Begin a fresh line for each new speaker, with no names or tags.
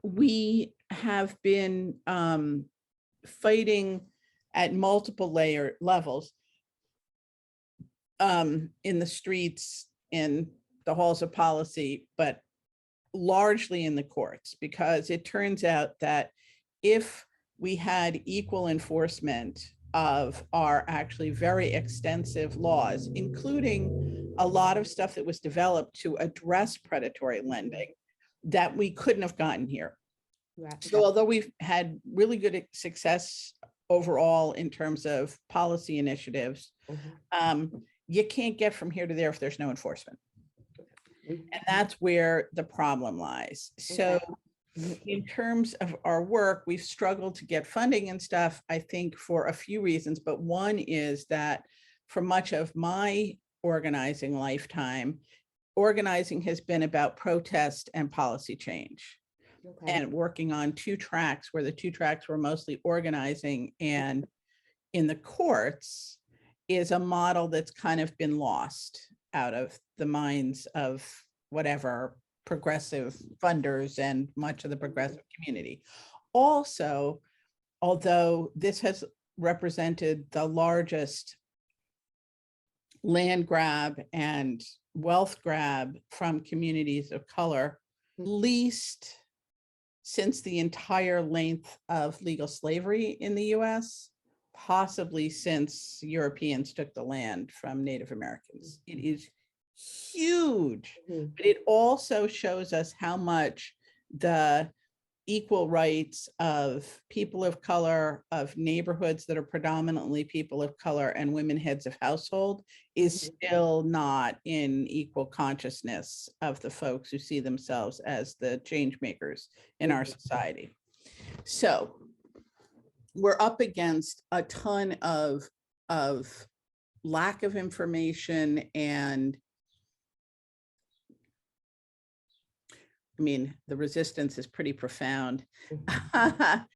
we have been fighting at multiple levels in the streets, in the halls of policy, but largely in the courts, because it turns out that if we had equal enforcement of our actually very extensive laws, including a lot of stuff that was developed to address predatory lending, that we couldn't have gotten here.
Right.
So although we've had really good success overall in terms of policy initiatives, you can't get from here to there if there's no enforcement. And that's where the problem lies. So in terms of our work, we've struggled to get funding and stuff, I think, for a few reasons. But one is that for much of my organizing lifetime, organizing has been about protest and policy change. And working on two tracks, where the two tracks were mostly organizing and in the courts, is a model that's kind of been lost out of the minds of whatever progressive funders and much of the progressive community. Also, although this has represented the largest land grab and wealth grab from communities of color, least since the entire length of legal slavery in the US, possibly since Europeans took the land from Native Americans. It is huge, but it also shows us how much the equal rights of people of color, of neighborhoods that are predominantly people of color, and women heads of household is still not in equal consciousness of the folks who see themselves as the change makers in our society. So we're up against a ton of lack of information, and I mean, the resistance is pretty profound.